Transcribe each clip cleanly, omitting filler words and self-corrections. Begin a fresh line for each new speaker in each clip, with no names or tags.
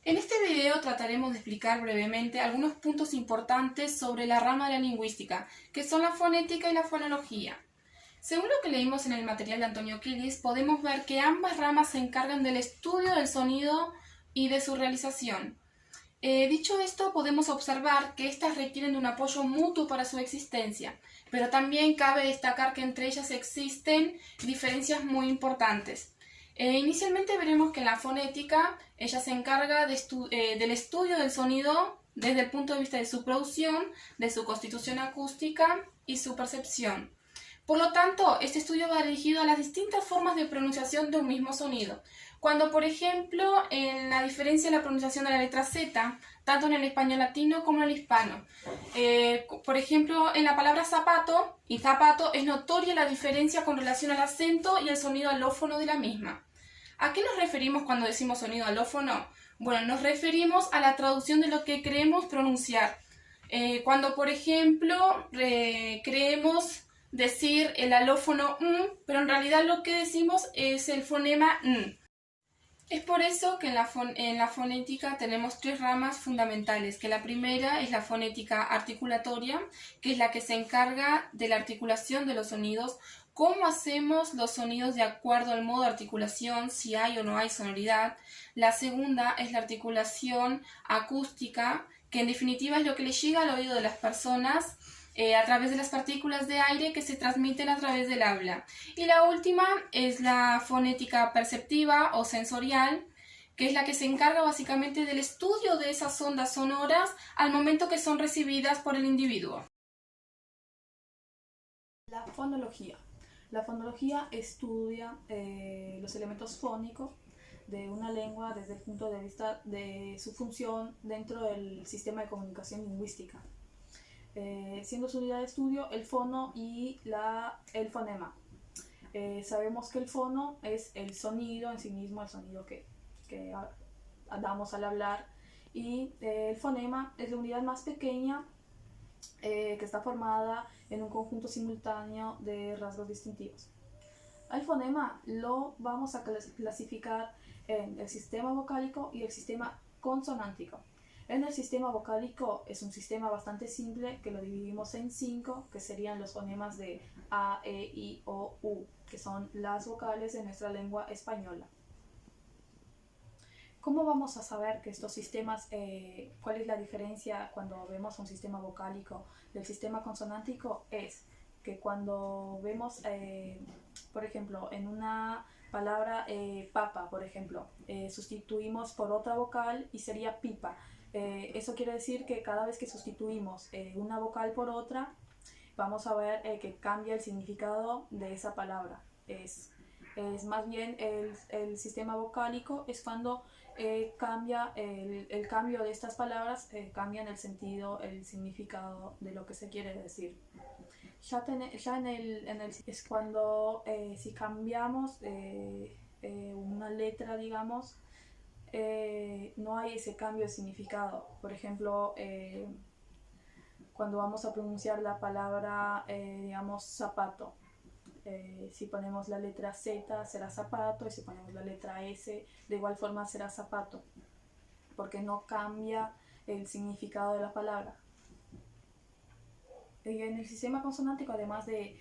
En este video trataremos de explicar brevemente algunos puntos importantes sobre la rama de la lingüística, que son la fonética y la fonología. Según lo que leímos en el material de Antonio Quilis, podemos ver que ambas ramas se encargan del estudio del sonido y de su realización. Dicho esto, podemos observar que éstas requieren de un apoyo mutuo para su existencia, pero también cabe destacar que entre ellas existen diferencias muy importantes. Inicialmente veremos que en la fonética ella se encarga del estudio del sonido desde el punto de vista de su producción, de su constitución acústica y su percepción. Por lo tanto, este estudio va dirigido a las distintas formas de pronunciación de un mismo sonido. Cuando, por ejemplo, en la diferencia de la pronunciación de la letra Z, tanto en el español latino como en el hispano. Por ejemplo, en la palabra zapato y zapato es notoria la diferencia con relación al acento y el sonido alófono de la misma. ¿A qué nos referimos cuando decimos sonido alófono? Bueno, nos referimos a la traducción de lo que creemos pronunciar. Cuando, por ejemplo, creemos decir el alófono pero en realidad lo que decimos es el fonema n. Es por eso que en la fonética tenemos tres ramas fundamentales, que la primera es la fonética articulatoria, que es la que se encarga de la articulación de los sonidos, cómo hacemos los sonidos de acuerdo al modo de articulación, si hay o no hay sonoridad. La segunda es la articulación acústica, que en definitiva es lo que le llega al oído de las personas a través de las partículas de aire que se transmiten a través del habla. Y la última es la fonética perceptiva o sensorial, que es la que se encarga básicamente del estudio de esas ondas sonoras al momento que son recibidas por el individuo.
La fonología. La fonología estudia los elementos fónicos de una lengua desde el punto de vista de su función dentro del sistema de comunicación lingüística. Siendo su unidad de estudio el fono y el fonema. Sabemos que el fono es el sonido en sí mismo, el sonido que damos al hablar, y el fonema es la unidad más pequeña que está formada en un conjunto simultáneo de rasgos distintivos. Al fonema lo vamos a clasificar en el sistema vocálico y el sistema consonántico. En el sistema vocálico es un sistema bastante simple que lo dividimos en 5, que serían los fonemas de A, E, I, O, U, que son las vocales de nuestra lengua española. ¿Cómo vamos a saber que estos sistemas, cuál es la diferencia cuando vemos un sistema vocálico del sistema consonántico? Es que cuando vemos, por ejemplo, en una palabra papa, por ejemplo, sustituimos por otra vocal y sería pipa. Eso quiere decir que cada vez que sustituimos una vocal por otra, vamos a ver que cambia el significado de esa palabra. Es más bien el sistema vocálico es cuando cambia el cambio de estas palabras, cambian el sentido, el significado de lo que se quiere decir. Ya es cuando si cambiamos una letra, digamos, no hay ese cambio de significado. Por ejemplo, cuando vamos a pronunciar la palabra, digamos, zapato, si ponemos la letra Z será zapato, y si ponemos la letra S de igual forma será zapato, porque no cambia el significado de la palabra. En el sistema consonántico, además de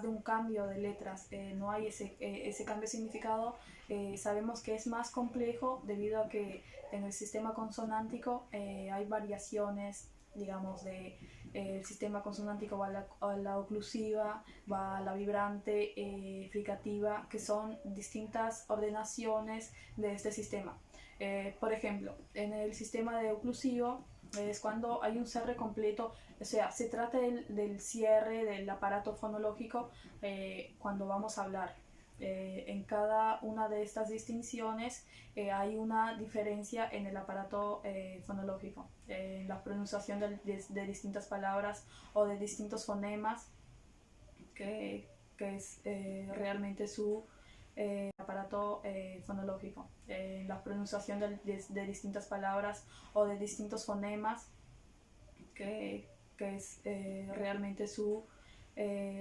un cambio de letras, no hay ese cambio de significado, sabemos que es más complejo debido a que en el sistema consonántico hay variaciones, digamos, el sistema consonántico va a la oclusiva, va a la vibrante, fricativa, que son distintas ordenaciones de este sistema. Por ejemplo, en el sistema de oclusivo es cuando hay un cierre completo, o sea, se trata del cierre del aparato fonológico cuando vamos a hablar. En cada una de estas distinciones hay una diferencia en el aparato fonológico, en la pronunciación de distintas palabras o de distintos fonemas, que es realmente su aparato fonológico, la pronunciación de distintas palabras o de distintos fonemas, que es realmente su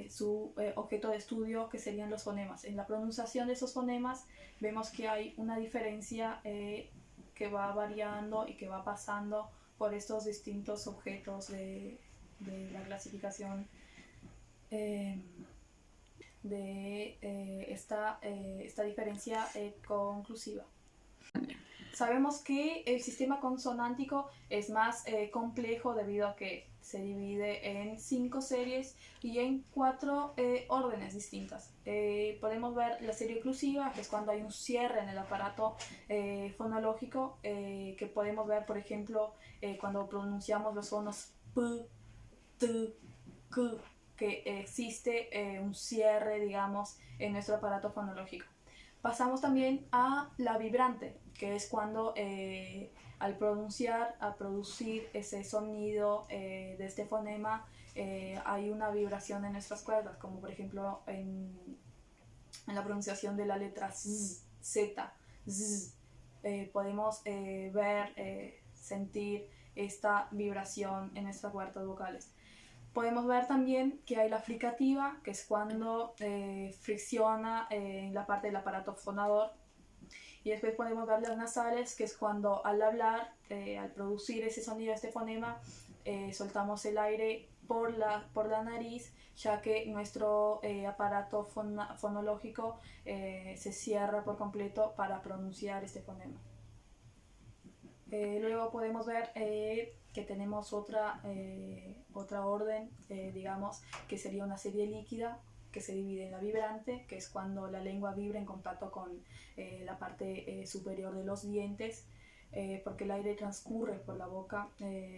su objeto de estudio, que serían los fonemas. En la pronunciación de esos fonemas vemos que hay una diferencia que va variando y que va pasando por estos distintos objetos de la clasificación esta diferencia conclusiva. Sabemos que el sistema consonántico es más complejo debido a que se divide en 5 series y en 4 órdenes distintas. Podemos ver la serie oclusiva, que es cuando hay un cierre en el aparato fonológico, que podemos ver, por ejemplo, cuando pronunciamos los sonos p, t, k, que existe un cierre, digamos, en nuestro aparato fonológico. Pasamos también a la vibrante, que es cuando al pronunciar, a producir ese sonido de este fonema, hay una vibración en nuestras cuerdas, como por ejemplo en la pronunciación de la letra Z, z, podemos ver, sentir esta vibración en nuestras cuerdas vocales. Podemos ver también que hay la fricativa, que es cuando fricciona en la parte del aparato fonador. Y después podemos ver las nasales, que es cuando al hablar, al producir ese sonido, este fonema, soltamos el aire por la nariz, ya que nuestro aparato fonológico se cierra por completo para pronunciar este fonema. Luego podemos ver que tenemos otra orden, digamos, que sería una serie líquida, que se divide en la vibrante, que es cuando la lengua vibra en contacto con la parte superior de los dientes, porque el aire transcurre por la boca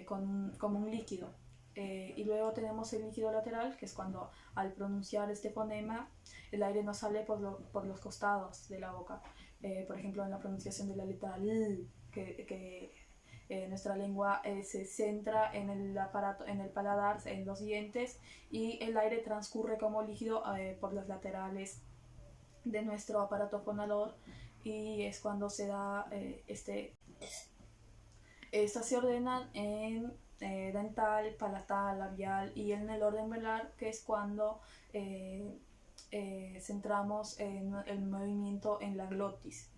como un líquido. Y luego tenemos el líquido lateral, que es cuando al pronunciar este fonema el aire no sale por los costados de la boca. Por ejemplo, en la pronunciación de la letra L, que nuestra lengua se centra en el aparato, en el paladar, en los dientes, y el aire transcurre como líquido por los laterales de nuestro aparato fonador, y es cuando se da estas se ordenan en dental, palatal, labial y en el orden velar, que es cuando centramos el movimiento en la glotis.